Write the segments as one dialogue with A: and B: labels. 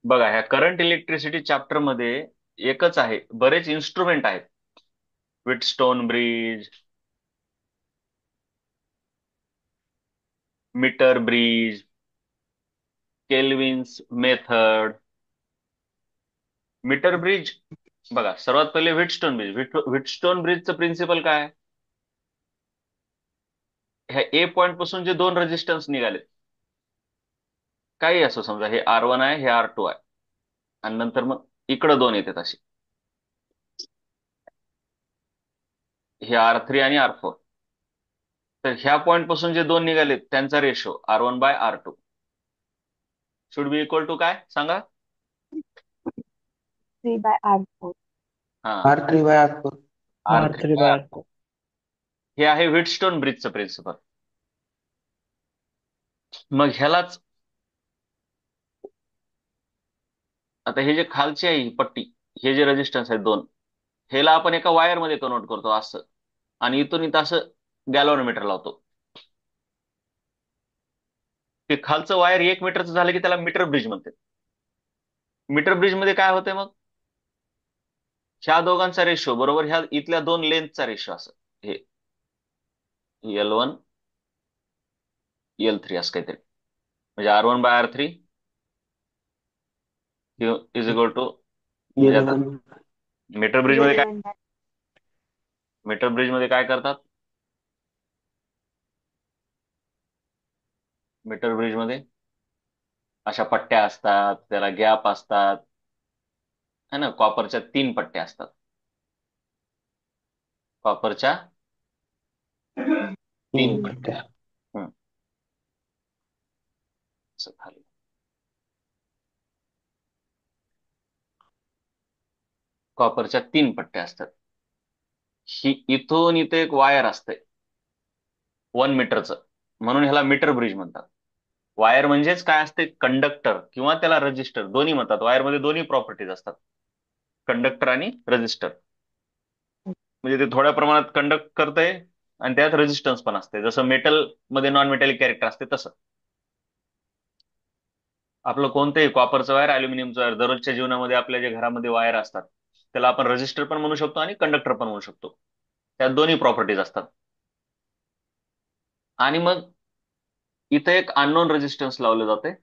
A: बघा, ह्या current electricity chapter मध्ये एकच आहे, बरेच इन्स्ट्रुमेंट आहेत. Wheatstone bridge, metre bridge, Kelvin's method. Metre bridge, बघा सर्वात पहिले व्हिटस्टोन ब्रिज. व्हिटस्टोन ब्रिजचं प्रिन्सिपल काय आहे? ह्या ए पॉइंट पासून जे दोन रेजिस्टन्स निघाले, काही असो, समजा हे R1 आहे, हे R2 आहे, आणि नंतर मग इकडं दोन येतात असे, हे R3 आणि R4. तर ह्या पॉइंट पासून जे दोन निघाले त्यांचा ratio R1/R2 should be equal to काय सांगा?
B: 3/R4.
A: हा,
C: R3/R4.
A: R3
B: R3
A: bye
B: by
A: R
B: R4.
A: हे आहे व्हिटस्टोन ब्रिजचं प्रिन्सिपल. मग ह्यालाच, आता हे जे खालची आहे ही पट्टी, हे जे रेजिस्टन्स आहेत दोन, ह्याला आपण एका वायर मध्ये कन्वर्ट करतो असं, आणि इथून इथं असं गॅल्व्हॅनोमीटर लावतो. ते खालचं वायर 1 मीटरचं झालं की त्याला मीटर ब्रिज म्हणते. मीटर ब्रिज मध्ये काय होतंय मग? ह्या दोघांचा रेशो बरोबर ह्या इथल्या दोन लेंथचा रेशो असं, हे L1 L3 असं काहीतरी, म्हणजे R1/R3 इज इक्वल टू, म्हणजे आता
C: L1.
A: मीटर ब्रिज मध्ये काय,
B: L1 by
A: मीटर ब्रिज मध्ये काय करतात? मीटर ब्रिज मध्ये अशा पट्ट्या असतात, त्याला गॅप असतात, है ना. कॉपरच्या 3 पट्ट्या असतात, कॉपरच्या तीन
C: तीन
B: तीन.
A: पट्ट्या
C: पट्ट्या.
A: हम्म, असं खाली. कॉपरच्या 3 पट्ट्या असतात. ही इथून इथे एक वायर असते 1 मीटरचं, म्हणून ह्याला मीटर ब्रिज म्हणतात. वायर म्हणजेच काय असते? कंडक्टर किंवा त्याला रजिस्टर दोन्ही म्हणतात. वायरमध्ये दोन्ही प्रॉपर्टीज असतात, कंडक्टर आणि रजिस्टर. म्हणजे ते थोड्या प्रमाणात कंडक्ट करतंय आणि त्यात रेजिस्टन्स पण असते, जसं मेटल मध्ये नॉन मेटॅलिक कॅरेक्टर असते तसं. आपलं कोणतंही कॉपरचं वायर, अल्युमिनियमचं वायर, दररोजच्या जीवनामध्ये आपल्या जे घरामध्ये वायर असतात त्याला आपण रजिस्टर पण म्हणू शकतो आणि कंडक्टर पण म्हणू शकतो. त्यात दोन्ही प्रॉपर्टीज असतात. आणि मग इथं एक अननोन रेजिस्टन्स लावले जाते,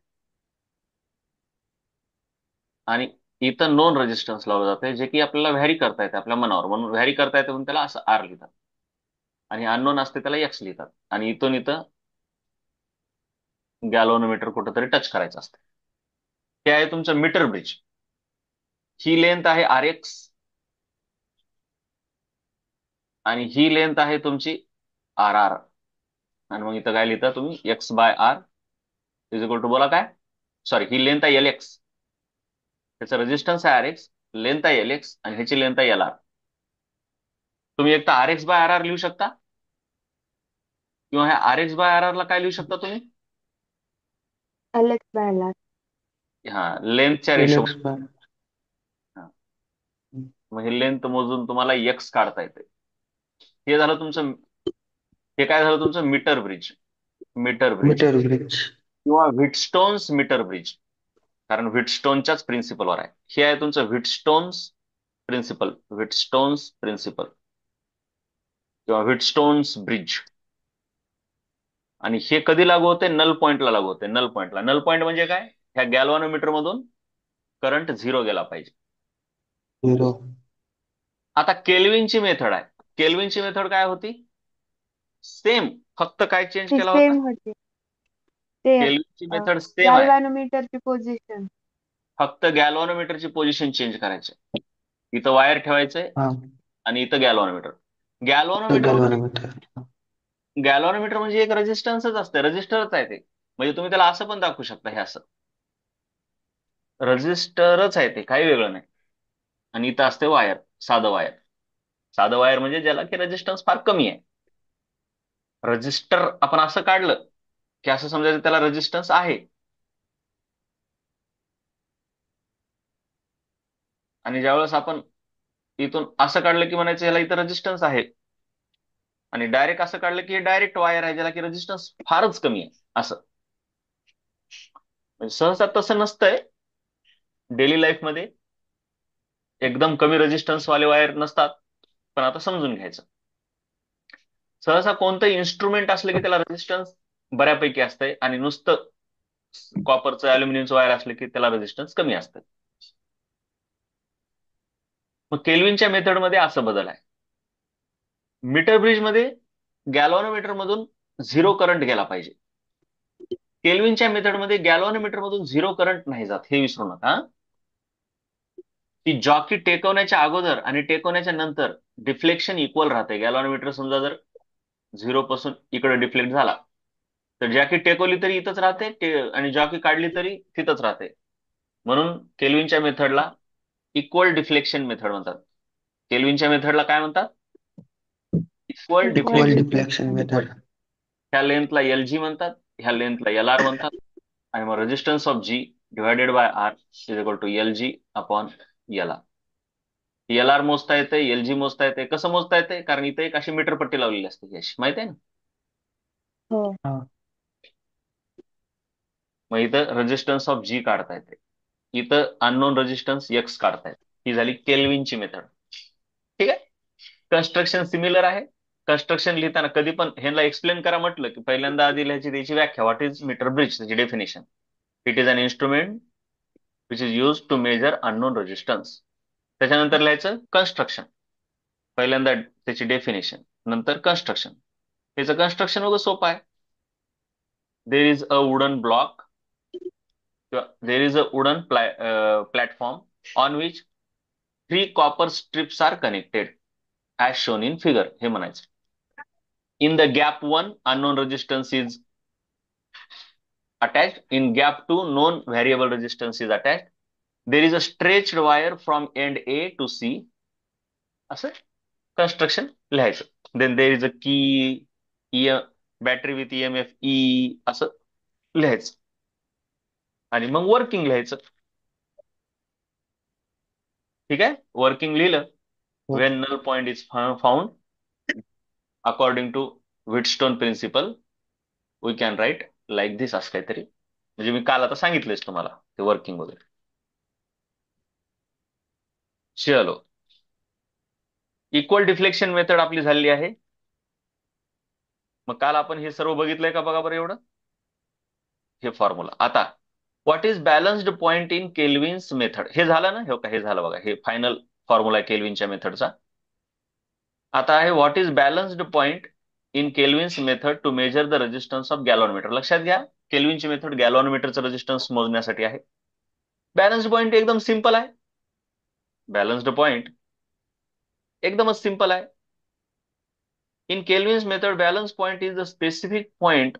A: आणि इथं नोन रेजिस्टन्स लावलं जाते, जे की आपल्याला व्हॅरी करता येते आपल्या मनावर, म्हणून व्हॅरी करता येते म्हणून त्याला असं R लिहितात, आणि अननोन असते त्याला X लिहितात. आणि इथून इथं गॅल्व्हनोमीटर कुठंतरी टच करायचं असतं. हे आहे तुमचं मीटर ब्रिज. ही लेंथ आहे RX, आणि ही लेंथ आहे तुमची RR. आणि मग इथं काय लिहिता तुम्ही? X/R इज इक्वल टू, बोला काय, सॉरी, ही लेंथ आहे LX, त्याचं रेजिस्टन्स आहे RX, लेंथ आहे LX, आणि ह्याची लेंथ आहे LR. तुम्ही एक तर RX/RR लिहू शकता, किंवा ह्या RX/RR ला काय लिहू शकता तुम्ही?
B: LX by LR.
A: हा, लेंथच्या रेशो.
C: LX bye.
A: मग हे लेंथ मोजून तुम्हाला X काढता येते. हे झालं तुमचं, हे काय झालं तुमचं? Meter bridge. Metre bridge
C: metre bridge.
A: किंवा व्हिटस्टोन्स मीटर ब्रिज, कारण व्हिटस्टोनच्याच प्रिन्सिपलवर आहे. हे आहे तुमचं व्हिटस्टोन्स प्रिन्सिपल, व्हिटस्टोन्स प्रिन्सिपल किंवा व्हिटस्टोन्स ब्रिज. आणि हे कधी लागू होते? नल पॉइंटला लागू होते. नल पॉइंटला. नल पॉइंट म्हणजे काय? ह्या गॅल्व्हॅनोमीटर मधून करंट 0 गेला पाहिजे.
C: 0.
A: आता केल्विनची मेथड आहे. केल्विनची मेथड काय होती? सेम, फक्त काय चेंज
B: ती
A: केला होता?
B: सेम होती. ते
A: केल्विनची मेथड सेम आहे,
B: गॅल्व्हॅनोमीटरची पोझिशन.
A: फक्त गॅल्व्हॅनोमीटरची पोझिशन चेंज करायची. इथं वायर ठेवायचंय
C: हा.
A: आणि इथं गॅल्व्हॅनोमीटर. गॅल्व्हॅनोमीटर म्हणजे,
C: गॅल्व्हॅनोमीटर.
A: गॅल्व्हॅनोमीटर म्हणजे एक रेजिस्टन्सच असते, रेजिस्टरच आहे ते. म्हणजे तुम्ही त्याला असं पण दाखवू शकता, हे असं रजिस्टरच आहे ते, काही वेगळं नाही. आणि इथं असते वायर, साधं वायर. साधं वायर म्हणजे ज्याला की रेजिस्टन्स फार कमी आहे. रजिस्टर आपण असं काढलं की असं समजायचं त्याला रेजिस्टन्स आहे, आणि ज्यावेळेस आपण इथून असं काढलं की म्हणायचं याला इथं रेजिस्टन्स आहे, आणि डायरेक्ट असं काढलं की हे डायरेक्ट वायर आहे ज्याला की रेजिस्टन्स फारच कमी आहे असं. म्हणजे सहसा तसं नसतंय, डेली लाईफ मध्ये एकदम कमी रेजिस्टन्स वाले वायर नसतात, पण आता समजून घ्यायचं. सहसा कोणतंही इन्स्ट्रुमेंट असलं की त्याला रेजिस्टन्स बऱ्यापैकी असतंय, आणि नुसतं कॉपरचं अल्युमिनियमचं वायर असलं की त्याला रेजिस्टन्स कमी असतं. मग केल्विनच्या मेथडमध्ये असं बदल आहे. मीटर ब्रिज मध्ये गॅल्व्हॅनोमीटर मधून झिरो करंट गेला पाहिजे. केल्विनच्या मेथडमध्ये गॅल्व्हॅनोमीटर मधून झिरो करंट नाही जात, हे विसरू नका. ती जॉकी टेकवण्याच्या अगोदर आणि टेकवण्याच्या नंतर डिफ्लेक्शन इक्वल राहते. गॅल्व्हॅनोमीटर समजा जर झिरो पासून इकडे डिफ्लेक्ट झाला, तर जॉकी टेकवली तरी इथंच राहते, आणि जॉकी काढली तरी तिथंच राहते. म्हणून केल्विनच्या मेथडला इक्वल डिफ्लेक्शन मेथड म्हणतात. केल्विनच्या मेथडला काय म्हणतात? Equal
B: equal
C: equal
A: deflection.
C: Deflection method.
A: ह्या लेंथला एल जी म्हणतात, ह्या लेंथला एल आर म्हणतात, आणि मग resistance of G divided by R is equal to L G upon L R. L R मोजता येते, एल जी मोजता येते. कसं मोजता येते? कारण इथे एक अशी मीटर पट्टी लावलेली असते ही अशी, माहिती आहे ना.
B: हो.
C: हा.
A: मग इथं रेजिस्टन्स ऑफ जी काढता येते, इथं अननोन रेजिस्टन्स एक्स काढता येते. ही झाली केल्विनची मेथड. ठीक आहे. कन्स्ट्रक्शन सिमिलर आहे. कन्स्ट्रक्शन लिहिताना कधी पण ह्यांना एक्सप्लेन करा म्हटलं की पहिल्यांदा आधी लिहायची त्याची व्याख्या, व्हॉट इज मीटर ब्रिज, त्याची definition. It is an instrument which is use to measure unknown resistance. त्याच्यानंतर लिहायचं कन्स्ट्रक्शन. पहिल्यांदा त्याची डेफिनेशन, नंतर कन्स्ट्रक्शन. त्याचं कन्स्ट्रक्शन वगैरे सोपं आहे. There is a wooden block, there is a wooden platform on which 3 copper strips are connected as shown in figure, हे म्हणायचं. In the gap 1 unknown resistance is attached, in gap 2 known variable resistance is attached, there is a stretched wire from end A to C, असं construction लिहायचं. Then there is a की battery with EMF E, असं लिहायचं. आणि मग working लिहायचं. ठीक आहे. वर्किंग लिहिलं, when null point is found according to Wheatstone principle we can write like this, असं काहीतरी. म्हणजे मी काल आता सांगितलंच तुम्हाला ते वर्किंग वगैरे. चलो, इक्वल डिफ्लेक्शन मेथड आपली झालेली आहे. मग काल आपण हे सर्व बघितलंय का? बघा बरं एवढं, हे फॉर्म्युला. आता what is balanced point in Kelvin's method, हे झालं ना. हे का, हे झालं बघा, हे फायनल फॉर्म्युला आहे केल्विनच्या मेथडचा. आता आहे what is balanced point in Kelvin's method to measure the resistance of galvanometer. लक्षात घ्या, केल्विनची मेथड गॅल्व्हॅनोमीटरचं रेजिस्टन्स मोजण्यासाठी आहे. बॅलन्स्ड पॉइंट एकदम सिंपल आहे. बॅलन्स्ड पॉइंट एकदमच सिंपल आहे. In Kelvin's method balance point is the specific point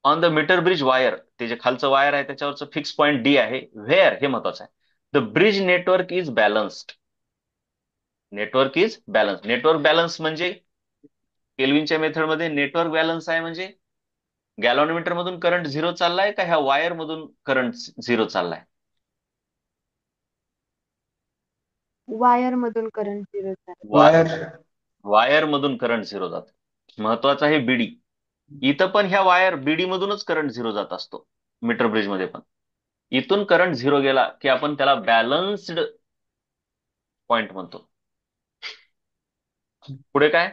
A: on the metre bridge wire. ते जे खालचं वायर आहे त्याच्यावरचं फिक्स पॉइंट डी आहे. व्हेअर, हे महत्वाचं आहे, the bridge network is balanced. Network is balance. Network balance म्हणजे केल्विनच्या मेथडमध्ये नेटवर्क बॅलन्स आहे म्हणजे गॅल्व्हॅनोमीटर मधून करंट झिरो चाललाय का ह्या वायर मधून करंट झिरो चाललाय?
B: वायर मधून करंट झिरो झाला.
C: वायर.
A: वायर मधून करंट झिरो जातो. महत्वाचं आहे बीडी. इथं पण ह्या वायर बीडी मधूनच करंट झिरो जात असतो, मीटर ब्रिज मध्ये पण. इथून करंट झिरो गेला की आपण त्याला बॅलन्स्ड पॉइंट म्हणतो. पुढे काय?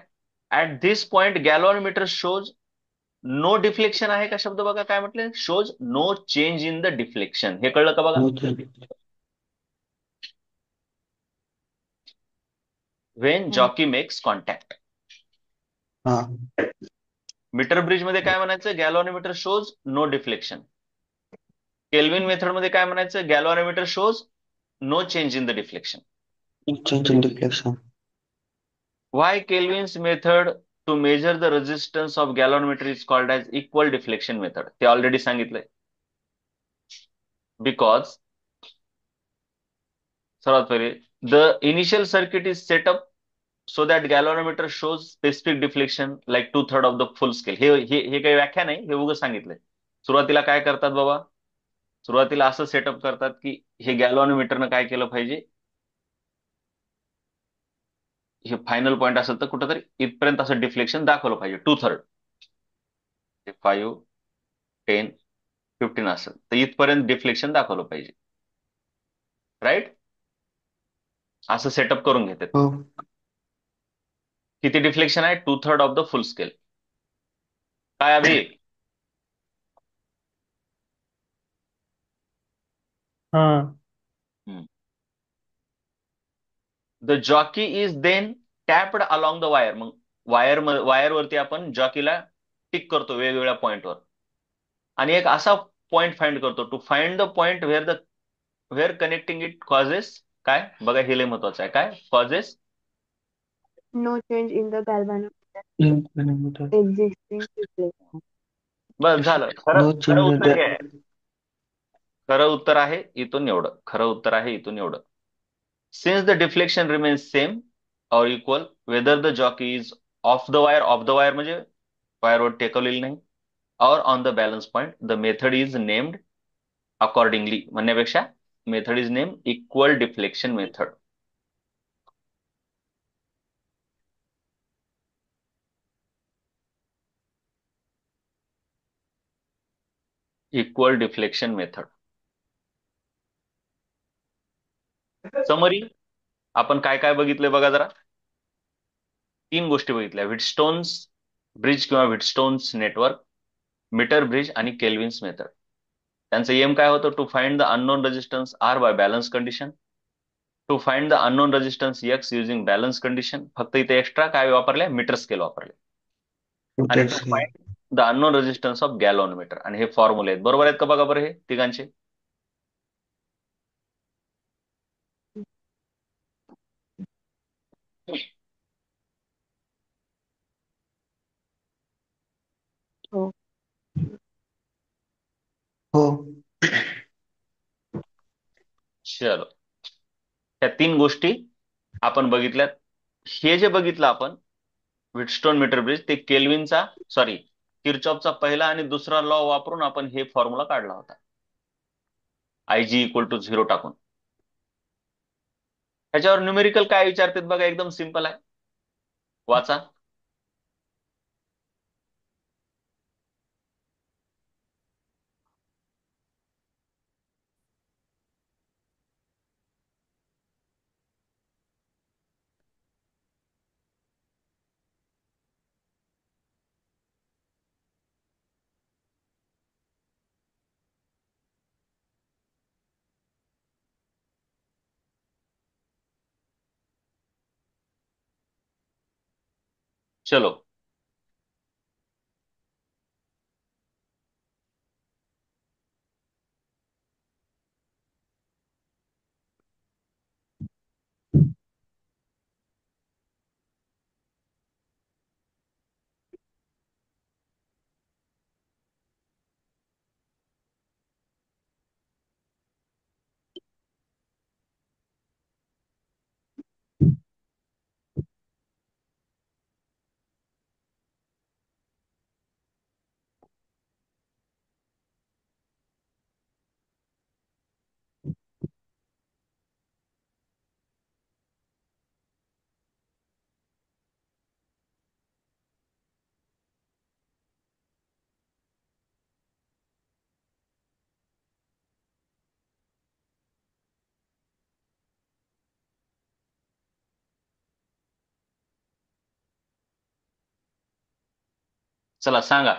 A: At this point galvanometer shows no deflection आहे का शब्द बघा काय म्हटलं, shows no change in the deflection. हे कळलं का बघा? When jockey makes contact.
C: हा.
A: मीटर ब्रिज मध्ये काय म्हणायचं? Galvanometer shows no deflection. Kelvin method मध्ये काय म्हणायचं? Galvanometer shows no change in the deflection.
C: Change in deflection.
A: Why Kelvin's method to measure the resistance of galvanometer is called as equal deflection method? ते already सांगितलंय. Because सर्वात पहिले the initial circuit is set up so that galvanometer shows specific deflection like 2/3 of the full scale. हे हे हे काही व्याख्या नाही, हे उगाच सांगितलंय. सुरुवातीला काय करतात बाबा? सुरुवातीला असं सेटअप करतात की हे गॅल्व्हॅनोमीटरनं काय केलं पाहिजे, हे फायनल पॉईंट असेल तर कुठंतरी इथपर्यंत असं डिफ्लेक्शन दाखवलं पाहिजे, 2/3. 5, 10, 15 असेल तर इथपर्यंत डिफ्लेक्शन दाखवलं पाहिजे. राईट? असं सेटअप करून घेतात.
C: हो.
A: किती डिफ्लेक्शन आहे? 2/3 ऑफ द फुल स्केल. काय अभि?
D: हाँ.
A: The jockey is then tapped along the wire. मग वायर वरती आपण जॉकीला टिक करतो वेगवेगळ्या पॉइंटवर, आणि एक असा पॉइंट फाइंड करतो, to find the point where connecting it causes. काय बघा, हे लय महत्वाचं आहे. काय causes?
B: No change in the galvanometer
C: Millimeter.
B: existing reflection.
A: बस झालं. खरं
C: No
A: खरं
C: change in
A: उत्तर
C: the
A: हे आहे. खरं उत्तर आहे इथून एवढं. खरं उत्तर आहे इथून एवढं. Since the deflection remains same or equal whether the jockey is off the wire म्हणजे वायरवर टेकवलेली नाही, or on the balance point, the method is named accordingly. म्हणण्यापेक्षा method is name equal deflection method. Equal deflection method. Summary आपण काय काय बघितलंय बघा जरा. 3 गोष्टी बघितल्या: व्हिटस्टोन्स ब्रिज किंवा व्हिटस्टोन्स नेटवर्क, मीटर ब्रिज आणि केल्विन्स मेथड. त्यांचं एम काय होतं? To find the unknown resistance R by balance condition, to find the unknown resistance X using balance condition. फक्त इथे एक्स्ट्रा काय वापरले? मीटर स्केल वापरले. आणि
C: meter
A: to
C: scale.
A: Find the unknown resistance of galvanometer. आणि हे फॉर्म्युले आहेत. बरोबर आहेत का बघा बरं हे तिघांचे?
B: हो.
C: हो.
A: चलो, त्या 3 गोष्टी आपण बघितल्यात. हे जे बघितलं आपण व्हिटस्टोन मीटर ब्रिज, ते केल्विनचा, सॉरी, किरचॉफचा पहिला आणि दुसरा लॉ वापरून आपण हे फॉर्म्युला काढला होता, IG = 0 टाकून. त्याच्यावर न्यूमेरिकल काय विचारतात बघा, एकदम सिंपल आहे, वाचा. चलो, चला सांगा,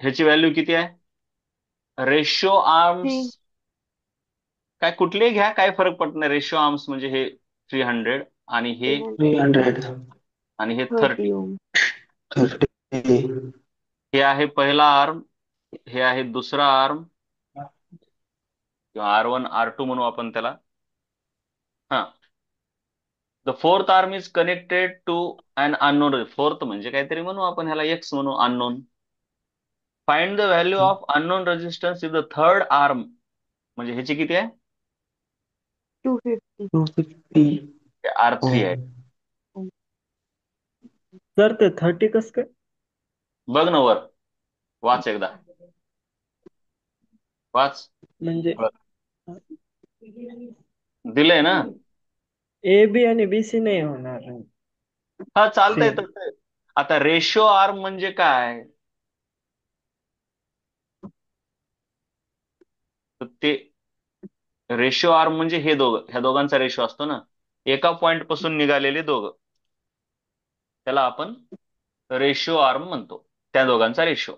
A: ह्याची व्हॅल्यू किती आहे? रेशो आर्म्स
B: 3
A: काय कुठलेही घ्या, काय फरक पडत नाही. रेशो आर्म्स म्हणजे हे 300 आणि हे
C: 300.
A: 30.
B: 30 ohm.
C: 30.
A: हे आहे पहिला आर्म, हे आहे दुसरा आर्म, किंवा R1 R2 म्हणू आपण त्याला. हा, the fourth arm is connected to an unknown. Fourth म्हणजे काहीतरी म्हणू आपण ह्याला, एक्स म्हणू, unknown. Find the value of unknown resistance in the third arm. म्हणजे ह्याची किती आहे?
B: 250
C: 250.
A: R3 आहे.
B: ohm.
D: सर ते 30 कस काय?
A: बघ ना वर, वाच एकदा, वाच.
D: म्हणजे
A: दिलंय ना?
D: ए बी आणि बी सी नाही होणार.
A: हा, चालतंय
D: सेम.
A: तसं. आता रेशो आर्म म्हणजे काय? तर ते रेशो आर्म म्हणजे हे दोघं, ह्या दोघांचा रेशो असतो ना, एका पॉइंट पासून निघालेले दोघं, त्याला आपण रेशो आर्म म्हणतो, त्या दोघांचा रेशो.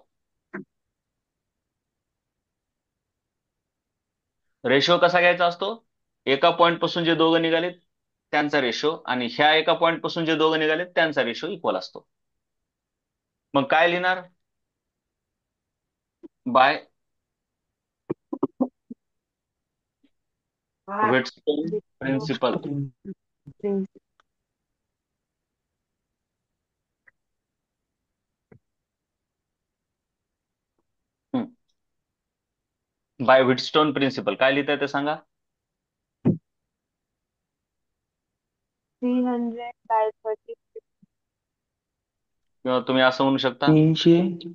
A: रेशो कसा घ्यायचा असतो? एका पॉइंट पासून जे दोघं निघालेत त्यांचा रेशो आणि ह्या एका पॉइंट पासून जे दोघं निघालेत त्यांचा रेशो इक्वल असतो. मग काय लिहिणार? By Wheatstone principle. By Wheatstone principle काय लिहिताय ते सांगा.
B: 300/30.
A: किंवा तुम्ही असं म्हणू शकता
C: 300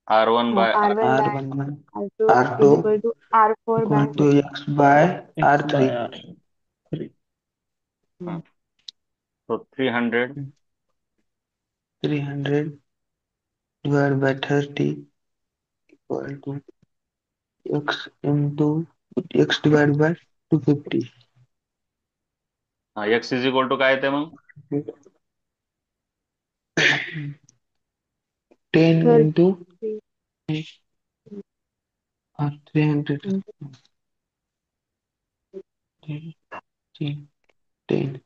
A: R1/R.
C: R1
B: R2
C: R2
B: is equal to R4 by
C: equal to X by
D: X by
C: R3.
D: R3.
A: So 300
C: 300 divided by 30 equal to X into X divided by 250.
A: X is equal to काय येते मग?
C: 10 into
B: 30.
C: 300. 10.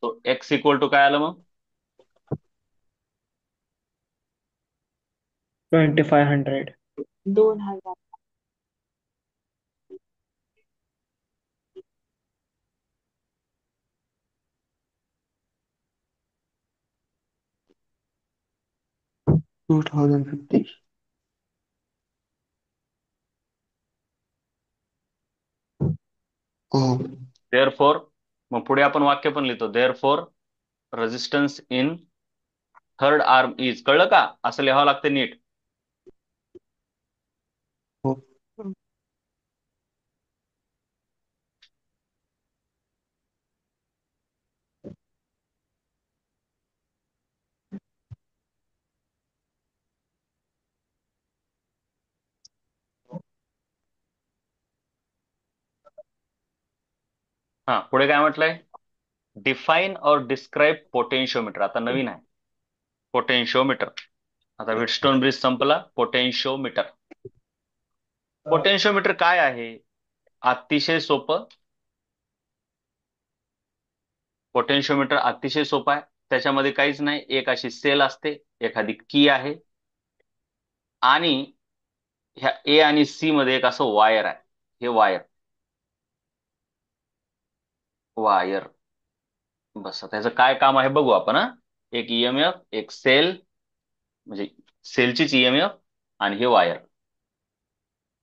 A: तो X equal to काय आलं मग?
D: 2500.
B: 2000.
C: $2,050. Oh,
A: therefore, मग पुढे आपण वाक्य पण लिहितो, therefore resistance in third arm is. कळलं का? असं लिहावं लागतं नीट.
C: oh.
A: हा, पुढे काय म्हटलंय? डिफाईन और डिस्क्राईब पोटेन्शिओमीटर. आता नवीन आहे पोटेन्शिओमीटर. आता व्हिटस्टोन ब्रिज संपला, पोटेन्शिओमीटर. पोटेन्शिओमीटर काय आहे? अतिशय सोपं. पोटेन्शिओमीटर अतिशय सोपं आहे. त्याच्यामध्ये काहीच नाही, एक अशी सेल असते, एखादी की आहे आणि ह्या ए आणि सी मध्ये एक असं वायर आहे. हे वायर वायर बस. आता ह्याचं काय काम आहे बघू आपण. हा, एक ईएमएफ, एक सेल, म्हणजे सेलचीच ईएमएफ आणि हे वायर,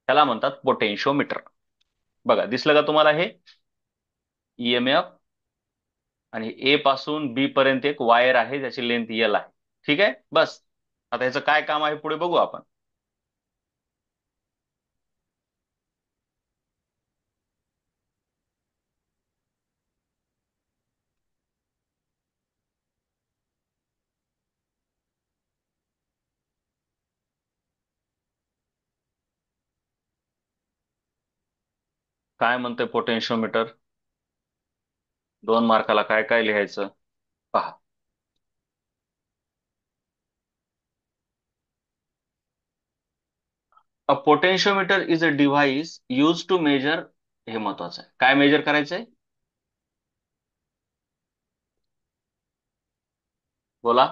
A: त्याला म्हणतात पोटेन्शिओमीटर. बघा, दिसलं का तुम्हाला? हे ईएमएफ आणि ए पासून बी पर्यंत एक वायर आहे ज्याची लेंथ एल आहे. ठीक आहे, बस. आता ह्याचं काय काम आहे पुढे बघू आपण. काय म्हणतंय पोटेन्शिओमीटर? 2 मार्काला काय काय लिहायचं पहा. A potentiometer is a device use to measure. हे महत्वाचं आहे. काय मेजर करायचंय? बोला.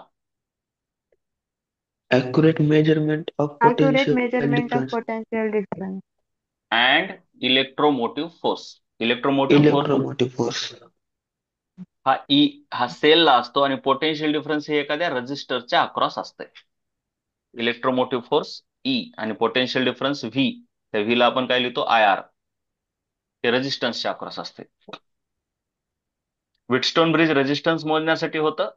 C: Accurate measurement of
B: Accurate
C: potential
B: measurement of
C: difference.
B: potential difference.
A: And electromotive force. Electromotive force
C: Electromotive force.
A: हा सेलला असतो आणि पोटेन्शियल डिफरन्स हे एखाद्या रेजिस्टरच्या अक्रॉस असते. इलेक्ट्रोमोटिव्ह फोर्स ई आणि पोटेन्शियल डिफरन्स व्ही. त्या व्ही ला आपण काय लिहितो? I R. ते रेजिस्टन्सच्या अक्रॉस असते. व्हिटस्टोन ब्रिज रेजिस्टन्स मोजण्यासाठी होतं.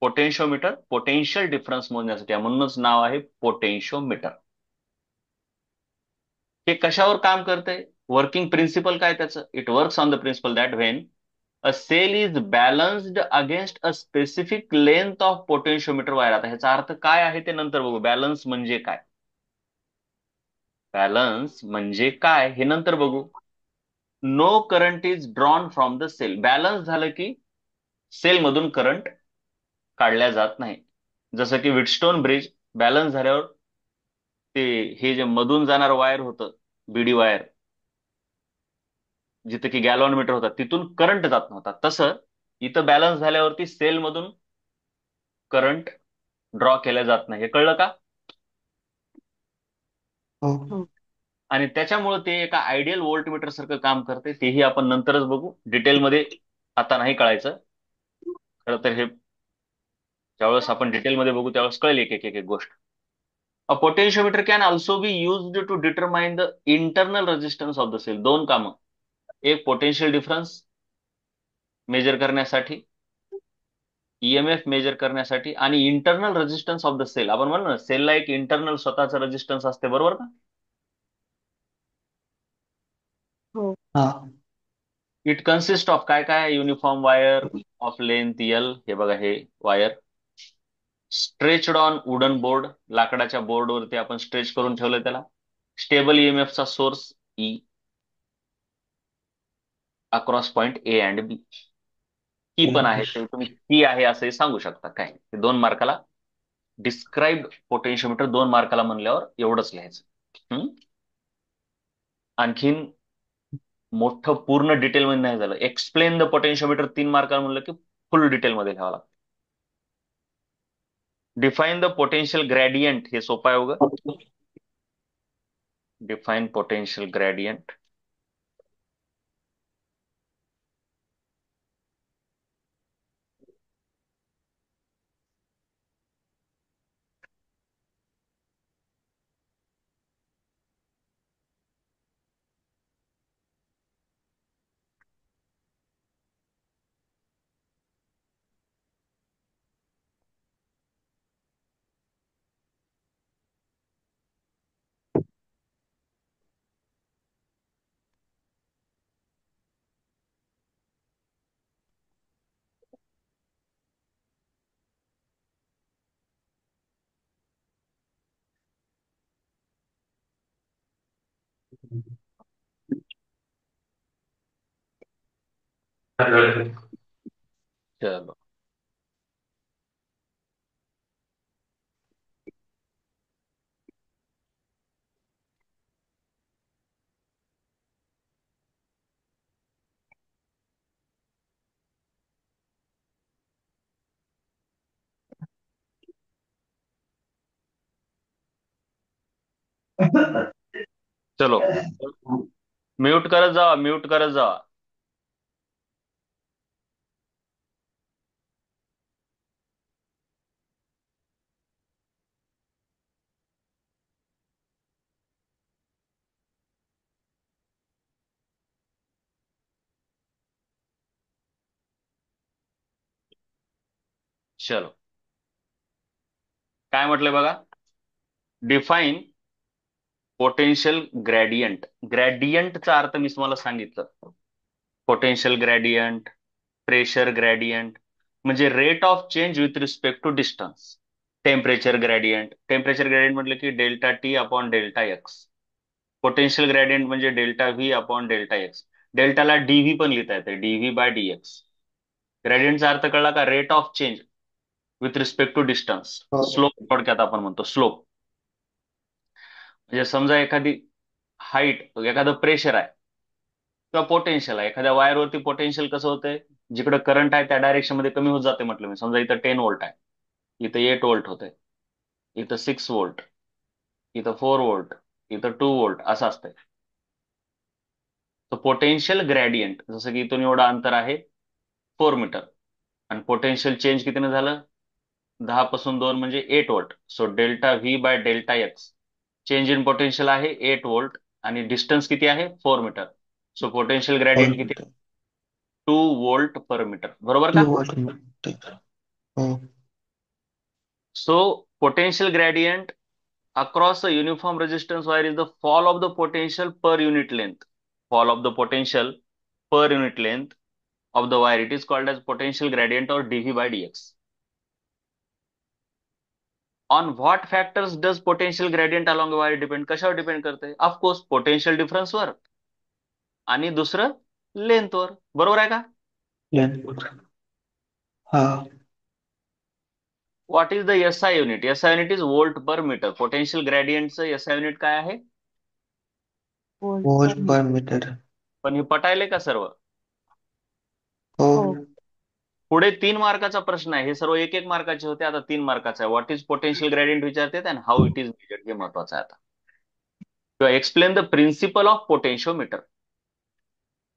A: पोटेन्शिओमीटर पोटेन्शियल डिफरन्स मोजण्यासाठी आहे, म्हणूनच नाव आहे पोटेन्शिओमीटर. हे कशावर काम करते? वर्किंग प्रिन्सिपल काय त्याचं? It works on the principle that when a cell is balanced against a specific length of potentiometer wire. आता ह्याचा अर्थ काय आहे ते नंतर बघू. बॅलन्स म्हणजे काय? बॅलन्स म्हणजे काय हे नंतर बघू. No current is drawn from the cell. Balance झालं की सेल मधून करंट काढल्या जात नाही. जसं की विटस्टोन ब्रिज बॅलन्स झाल्यावर ते हे जे मधून जाणार वायर होतं, बीडी वायर, जिथे की गॅलॉन मीटर होता, तिथून करंट जात नव्हता. तसं इथं बॅलन्स झाल्यावरती सेल मधून करंट ड्रॉ केल्या जात नाही. हे कळलं का?
C: हो.
B: हो.
A: आणि त्याच्यामुळे ते एका आयडियल व्होल्टमीटर सारखं काम करते. तेही आपण नंतरच बघू डिटेलमध्ये, आता नाही कळायचं. खरं तर हे ज्यावेळेस आपण डिटेलमध्ये बघू त्यावेळेस कळेल एक एक एक एक गोष्ट. A potentiometer can also be used to determine the internal resistance of the cell. दोन कामं, एक पोटेन्शियल डिफरन्स मेजर करण्यासाठी, ईएमएफ मेजर करण्यासाठी, आणि internal resistance of the cell. आपण म्हणलो ना सेलला एक इंटरनल स्वतःचा रेजिस्टन्स असते, बरोबर का?
B: हो.
C: हा.
A: इट कन्सिस्ट ऑफ काय काय? Uniform wire of length L. हे बघा, हे wire stretched on wooden board. लाकडाच्या बोर्डवरती आपण स्ट्रेच करून ठेवलंय त्याला. स्टेबल ईएमएफ चा source E across point A and B. Key पण आहे ते तुम्ही की आहे असंही सांगू शकता. काय ते 2 मार्काला डिस्क्राईब पोटेन्शियोमीटर 2 मार्काला म्हणल्यावर एवढंच लिहायचं. हम्म? आणखीन मोठं पूर्ण डिटेल मध्ये नाही झालं. एक्सप्लेन द पोटेन्शियोमीटर 3 मार्काला म्हणलं की फुल डिटेल मध्ये लिहावं लागतं. Define the potential gradient. हे सोपं आहे उगं. Define potential gradient. चलो, चलो म्यूट करत जावा, म्यूट करत जावा. चलो, काय म्हटलंय बघा. Define potential gradient. ग्रेडियंटचा अर्थ मी तुम्हाला सांगितलं. पोटेन्शियल ग्रेडियंट, प्रेशर ग्रेडियंट म्हणजे rate of change with respect to distance. Temperature gradient. Temperature gradient म्हटलं की delta T upon delta x. Potential gradient म्हणजे delta V upon delta x. डेल्टाला डीव्ही पण लिहिता येते, डीव्ही बाय डीएक्स. ग्रेडियंटचा अर्थ कळला का? Rate of change with respect to distance.
C: हो.
A: स्लोप थोडक्यात आपण म्हणतो स्लोप. म्हणजे समजा एखादी हाईट, एखादं प्रेशर आहे किंवा पोटेन्शियल आहे. एखाद्या वायरवरती पोटेन्शियल कसं होतंय, जिकडे करंट आहे त्या डायरेक्शन मध्ये कमी होत जाते म्हटलं मी. समजा इथं 10 व्होल्ट आहे, इथं 8 व्होल्ट होतंय, इथं 6 व्होल्ट, इथं 4 व्होल्ट, इथं 2 व्होल्ट असं असतंय. तर पोटेन्शियल ग्रेडियंट जसं की इथून एवढं अंतर आहे 4 मीटर, आणि पोटेन्शियल चेंज कितीने झालं? 10 पासून 2 म्हणजे 8 volt. So delta V by delta x. Change in potential आहे 8 व्होल्ट आणि डिस्टन्स किती आहे? 4 मीटर. सो पोटेन्शियल ग्रेडियंट किती?
C: 4 मीटर.
A: 2 volt per metre. बरोबर का?
C: 2 वॉट मीटर. हो.
A: So potential gradient across a uniform resistance wire is the fall of the potential per unit length. Fall of the potential per unit length of the wire. It is called as potential gradient or dV by dx. On what factors does potential gradient along wire depend? कशावर depend करते? Of course potential डिफरन्सवर आणि दुसरं लेंथवर. बरोबर आहे का?
C: Length. हा.
A: What is the SI unit? SI unit is volt per metre. Potential ग्रेडियंटचं एसआय युनिट काय आहे?
B: Volt
C: volt
B: per
C: per
B: metre.
C: Metre.
A: पण हे पटायले का सर्व?
C: हो.
B: हो.
A: पुढे 3 मार्काचा प्रश्न आहे. हे सर्व 1-1 मार्काचे होते, आता 3 मार्काचा आहे. व्हॉट इज पोटेन्शियल ग्रेडियंट विचारते आणि हाऊ इट इज मेजर्ड हे महत्वाचं आहे आता. किंवा explain the principle of potentiometer.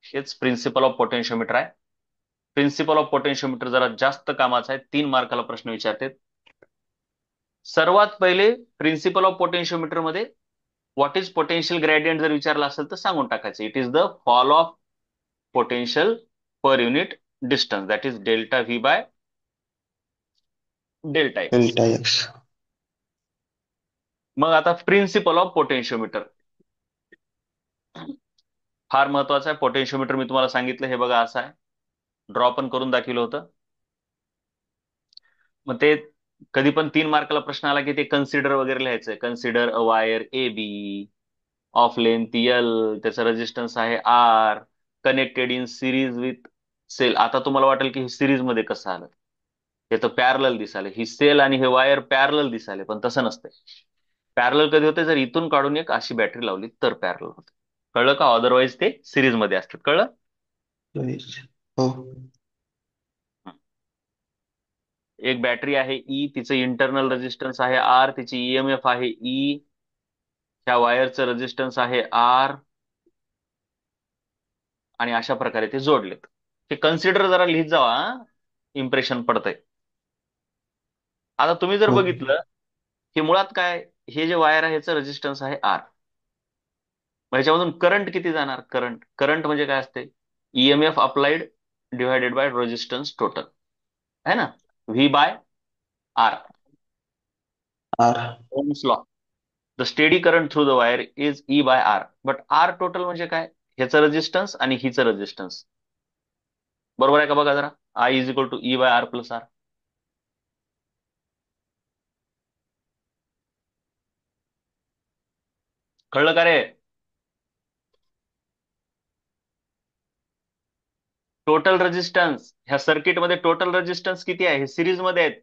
A: हेच प्रिन्सिपल ऑफ पोटेन्शियोमीटर आहे. प्रिन्सिपल ऑफ पोटेन्शियोमीटर जरा जास्त कामाचा आहे. 3 मार्काला प्रश्न विचारते. सर्वात पहिले प्रिन्सिपल ऑफ पोटेन्शियोमीटर मध्ये व्हॉट इज पोटेन्शियल ग्रेडियंट जर विचारला असेल तर सांगून टाकायचं. It is the fall of potential per unit distance, that is delta V by delta x.
C: Delta x.
A: मग आता प्रिन्सिपल ऑफ पोटेन्शियोमीटर फार महत्वाचं आहे. पोटेन्शियोमीटर मी तुम्हाला सांगितलं, हे बघा असं आहे. ड्रॉ पण करून दाखवलं होतं. मग ते कधी पण 3 मार्काला प्रश्न आला की ते कन्सिडर वगैरे लिहायचंय. Consider a wire A B of length L, त्याचं रेजिस्टन्स आहे R, connected in series with cell. आता तुम्हाला वाटेल की हे सिरीज मध्ये कसं आलं? हे तर पॅरलल दिसाले, ही सेल आणि हे वायर पॅरलल दिसाले, पण तसं नसतंय. पॅरलल कधी होते? जर इथून काढून एक अशी बॅटरी लावली तर पॅरलल होते. कळलं का? अदरवाईज ते सिरीज मध्ये असतात. कळलं?
C: हो.
A: एक बॅटरी आहे ई, तिचं इंटरनल रेजिस्टन्स आहे आर, तिची ईएमएफ आहे ई, ह्या वायरचं रेजिस्टन्स आहे आर, आणि अशा प्रकारे ते जोडलेत. ते कन्सिडर जरा लिहित जावा, इम्प्रेशन पडतंय. आता तुम्ही जर
C: हो.
A: बघितलं की मुळात काय, हे जे वायर आहे ह्याचं रेजिस्टन्स आहे आर. मग ह्याच्यामधून करंट किती जाणार? करंट करंट म्हणजे काय असते? EMF applied divided by resistance total, है ना? V by R,
C: R.
A: Ohm's law. The steady current through the wire is E by R. But R total म्हणजे काय? ह्याचं रेजिस्टन्स आणि हिचं रेजिस्टन्स. बरोबर आहे का? बघा जरा. I is equal to E by R plus R. कळलं का रे? टोटल रेजिस्टन्स ह्या सर्किटमध्ये, टोटल रेजिस्टन्स किती आहे? हे सिरीज मध्ये आहेत.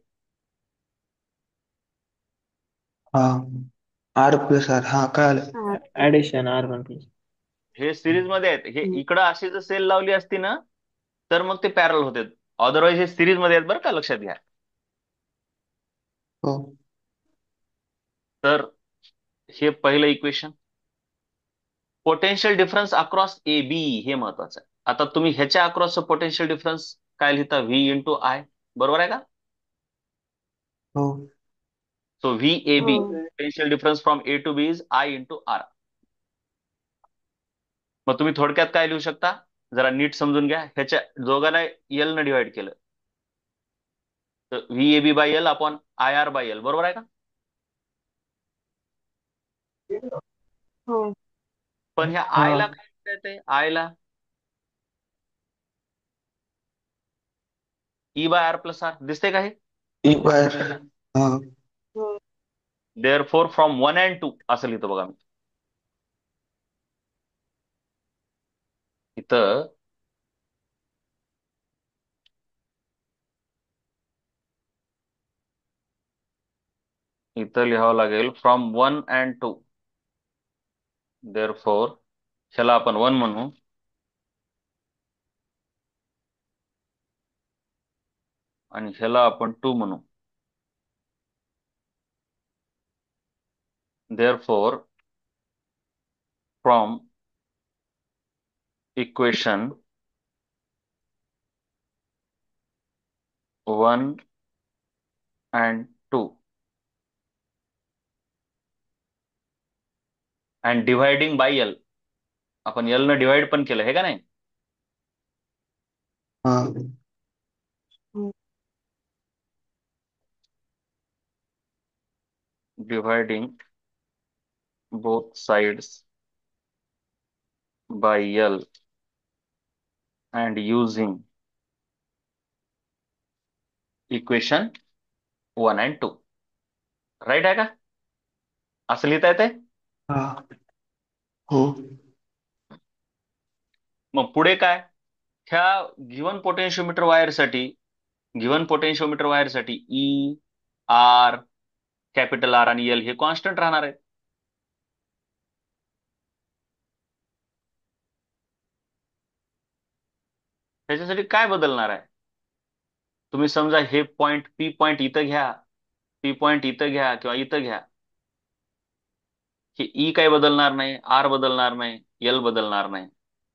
C: हा. R plus R. हा, कळालं.
B: आर.
D: Addition R1 plus.
A: हे सिरीज मध्ये आहेत. हे
B: हम्म.
A: इकडं अशी जर सेल लावली असती ना तर मग ते पॅरल होते. अदरवाईज हे सिरीज मध्ये आहेत, बरं का? लक्षात घ्या.
C: हो.
A: तर हे पहिलं इक्वेशन. Potential difference across A B हे महत्वाचं आहे. आता तुम्ही ह्याच्या अक्रॉसचं पोटेन्शियल डिफरन्स काय लिहिता? V into I. बरोबर आहे का?
C: हो.
A: सो व्ही ए
B: हो.
A: B, potential difference from A to B, is I into R. मग तुम्ही थोडक्यात काय लिहू शकता? जरा नीट समजून घ्या. ह्याच्या दोघांना एल न डिवाइड केलं तर V A B by L upon I R by L. बरोबर आहे का?
B: हो.
A: पण ह्या
C: हा.
A: आय ला काय लिहिता येते? आय ला E by R plus R दिसते का? हे
C: ई बार. हा.
B: हो.
A: देअर फोर फ्रॉम 1 and 2 असं लिहितो बघा मी इथं. इथं लिहावं लागेल फ्रॉम 1 and 2. देअर फोर ह्याला आपण 1 म्हणू आणि ह्याला आपण 2 म्हणू. Therefore from equation 1 and 2 and dividing by L. आपण एल न डिवाइड पण केलं हे का नाही?
C: हा.
B: हो.
A: Dividing both sides by L and using equation 1 and 2. Right आहे का? असं लिहिता येतंय?
C: हा. हो.
A: मग पुढे काय? ह्या गिव्हन पोटेन्शियोमीटर वायरसाठी ई, आर, कॅपिटल आर आणि एल हे कॉन्स्टंट राहणार आहेत. त्याच्यासाठी काय बदलणार आहे? तुम्ही समजा हे पॉइंट पी पॉइंट इथं घ्या, पी पॉइंट इथं घ्या किंवा इथं घ्या, हे ई काही बदलणार नाही, आर बदलणार नाही, एल बदलणार नाही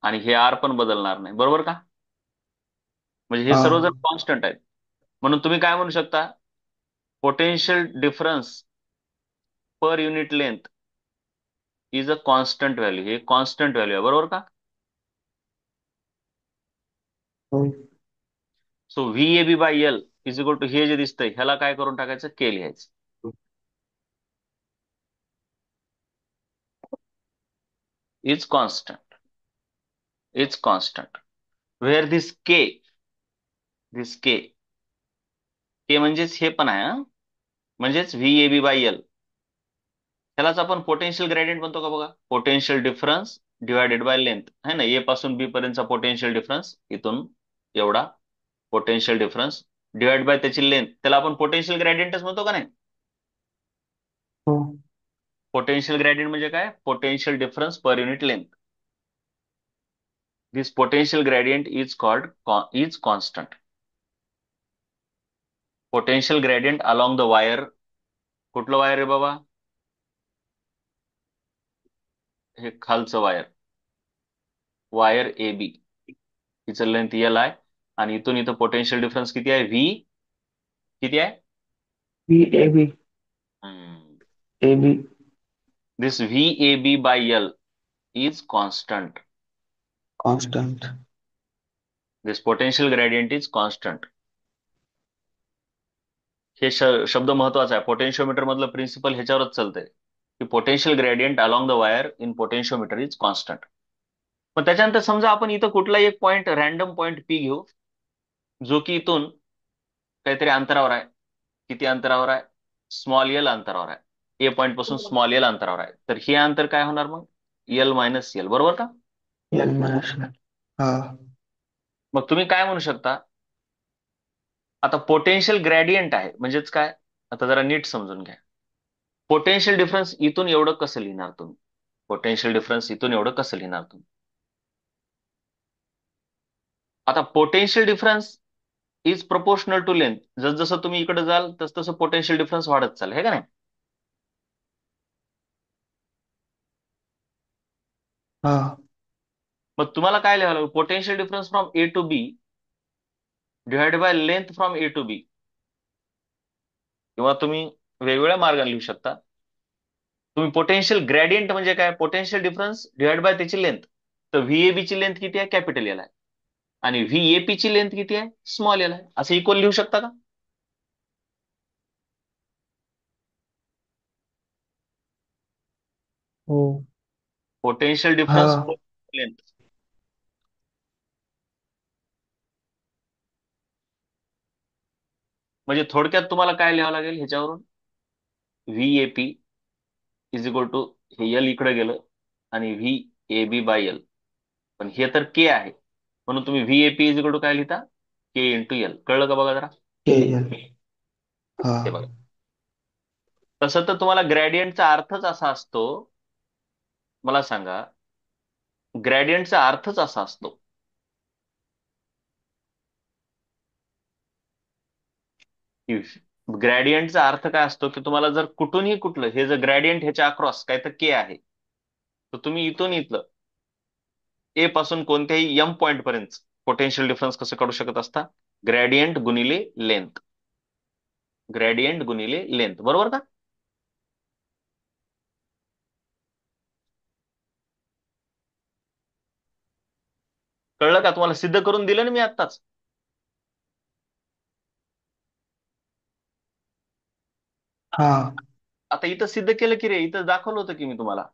A: आणि हे आर पण बदलणार नाही, बरोबर का? म्हणजे हे
C: हा.
A: सर्वजण कॉन्स्टंट आहेत. म्हणून तुम्ही काय म्हणू शकता? Potential difference per unit length is a constant value. हे कॉन्स्टंट व्हॅल्यू आहे, बरोबर का?
C: हो.
A: So V A B by L is equal to हे जे दिसतंय ह्याला काय करून टाकायचं? के लिहायचं. Is constant, is constant where this K म्हणजेच हे पण आहे हा, म्हणजेच V A B by L ह्यालाच आपण पोटेन्शियल ग्रेडियंट म्हणतो का बघा? Potential difference divided by length है ना. ए पासून बी पर्यंतचा पोटेन्शियल डिफरन्स इथून एवढा पोटेन्शियल डिफरन्स डिवाइड बाय त्याची लेंथ, त्याला आपण पोटेन्शियल ग्रेडियंटच म्हणतो का नाही?
C: हो.
A: पोटेन्शियल ग्रेडियंट म्हणजे काय? Potential difference per unit length. This potential gradient is called is constant. Potential gradient along the wire. कुठलं वायर आहे बाबा? हे खालचं वायर, वायर ए बी. तिचं लेंथ एल आहे आणि इथून इथं पोटेन्शियल डिफरन्स किती आहे? व्ही किती आहे?
C: B A B. A B.
A: This V A B by L is constant.
C: Constant.
A: This potential gradient is constant. हे शब्द महत्वाचा आहे. पोटेन्शियोमीटर मधलं प्रिन्सिपल ह्याच्यावरच चालतंय की potential gradient along the wire in potentiometer is constant. पण त्याच्यानंतर समजा आपण इथं कुठलाही एक पॉइंट, रॅन्डम पॉइंट पी घेऊ, जो की इथून काहीतरी अंतरावर आहे. किती अंतरावर आहे? स्मॉल एल अंतरावर आहे. ए पॉइंट पासून स्मॉल एल अंतरावर आहे. तर हे अंतर काय होणार मग? एल मायनस एल, बरोबर का?
C: L minus L. हा.
A: मग तुम्ही काय म्हणू शकता? आता पोटेन्शियल ग्रेडियंट आहे म्हणजेच काय? आता जरा नीट समजून घ्या. पोटेन्शियल डिफरन्स इथून एवढं कसं लिहिणार तुम्ही? पोटेन्शियल डिफरन्स इथून एवढं कसं लिहिणार तुम्ही? आता potential difference is proportional to length. जसं तुम्ही इकडे जाल तस तसं पोटेन्शियल डिफरन्स वाढत चालेल, हे का नाही?
C: हा.
A: मग तुम्हाला काय लिहावं लागेल? Potential difference from A to B divide by length from A to B. किंवा तुम्ही वेगवेगळ्या मार्गाने लिहू शकता. तुम्ही पोटेन्शियल ग्रेडियंट म्हणजे काय? पोटेन्शियल डिफरन्स डिवाइड बाय त्याची लेंथ. तर व्हीएबी ची लेंथ किती आहे? कॅपिटल एल आहे. आणि व्हीएपी ची लेंथ किती आहे? स्मॉल एल आहे. असं इक्वल लिहू शकता का?
D: हो.
A: पोटेन्शियल
C: हा.
A: Difference length. म्हणजे थोडक्यात तुम्हाला काय लिहावं लागेल ह्याच्यावरून? व्हीएपी इज इक्वल टू, हे एल इकडे गेलं आणि V A B by L, पण हे तर के आहे म्हणून तुम्ही व्हीएपी इज इक्वल टू काय लिहिता? के इंटू एल. कळलं का बघा जरा?
C: के एल. हा.
A: हे बघा. तसं तर तुम्हाला ग्रेडियंटचा अर्थच असा असतो, मला सांगा, ग्रेडियंटचा अर्थच असा असतो की ग्रेडियंटचा अर्थ काय असतो की तुम्हाला जर कुठूनही कुठलं हे जर ग्रेडियंट ह्याच्या अक्रॉस काय तर के आहे, तर तुम्ही इथून इथलं ए पासून कोणत्याही एम पॉइंट पर्यंत पोटेन्शियल डिफरन्स कसं काढू शकत असता? ग्रेडियंट गुणिले लेंथ. ग्रेडियंट गुणिले लेंथ, बरोबर का? कळलं का? तुम्हाला सिद्ध करून दिलं ना मी आत्ताच.
C: हा.
A: आता इथं सिद्ध केलं की रे, इथं दाखवलं होतं की मी तुम्हाला.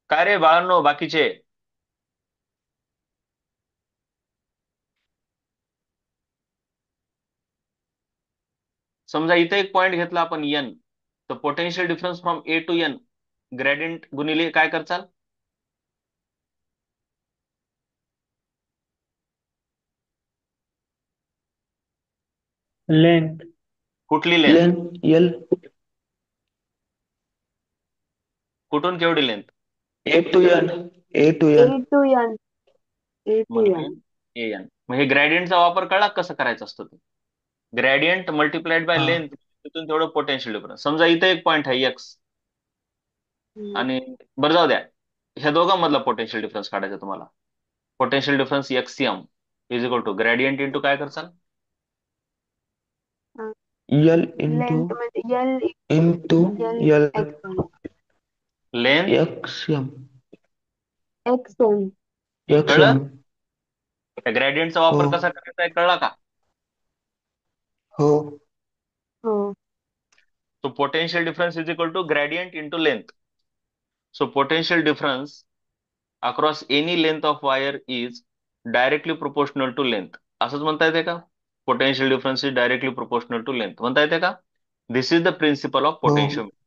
A: काय रे बाळांनो बाकीचे? समजा इथे एक पॉइंट घेतला आपण एन, तर potential difference from A to N gradient गुणिले काय करचाल?
D: लेंथ.
A: कुठली लेंथ?
C: लेंथ एल
A: कुठून केवढी length?
C: A to N A to
B: A
C: N
B: to N A to N
A: म्हणून ए एन. मग हे ग्रेडियंटचा वापर कळला कसं करायचा असतो ते? ग्रेडियंट मल्टिप्लाइड बाय
C: हा
A: लेंथ, तिथून तेवढं पोटेन्शियल डिफरन्स. समजा इथे एक पॉइंट आहे एक्स, आणि बरं जाऊ द्या, ह्या दोघांमधला पोटेन्शियल डिफरन्स काढायचा तुम्हाला. Potential difference XM is equal to gradient into काय करचाल?
C: एल इंटू
B: लेंथ म्हणजे L
C: into
B: L
C: L
B: X
A: length
C: X M
B: X M.
C: X
A: कळलं?
C: एम
A: त्या ग्रेडियंटचा
C: हो
A: वापर कसा करायचा आहे कळला का?
C: हो
B: हो
A: So potential difference is equal to gradient into length. So potential difference across any length of wire is directly proportional to length. असंच म्हणता येते का? Potential difference is directly proportional to length म्हणता येते का? This is the principle of
C: हो
A: potentiometer.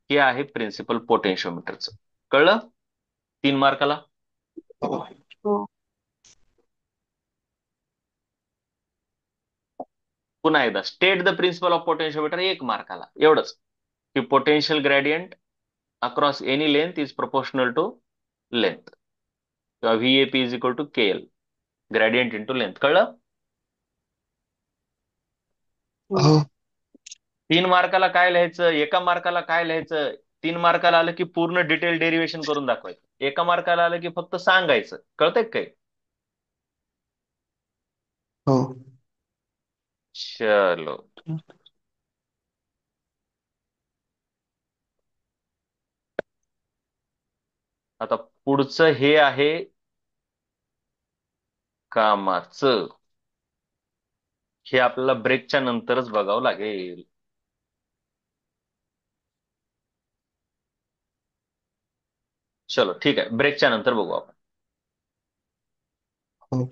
A: हे आहे प्रिन्सिपल पोटेन्शिओमीटरचं. कळलं? 3 मार्काला.
B: हो
A: पुन्हा एकदा state the principle of potentiometer, 1 मार्काला. एवढंच की potential gradient across any length is proportional to length, किंवा VAP is equal to KL, gradient into length. कळलं?
B: हो.
C: हो
A: 3 मार्काला काय लिहायचं, 1 मार्काला काय लिहायचं? 3 मार्काला आलं की पूर्ण डिटेल डेरिवेशन करून दाखवायचं, 1 मार्काला आलं की फक्त सांगायचं. कळतंय का काही?
C: हो
A: चलो, आता पुढचं हे आहे कामाचं. हे आपल्याला ब्रेकच्या नंतरच बघावं लागेल. चलो ठीक आहे, ब्रेकच्या नंतर बघू आपण.
C: हो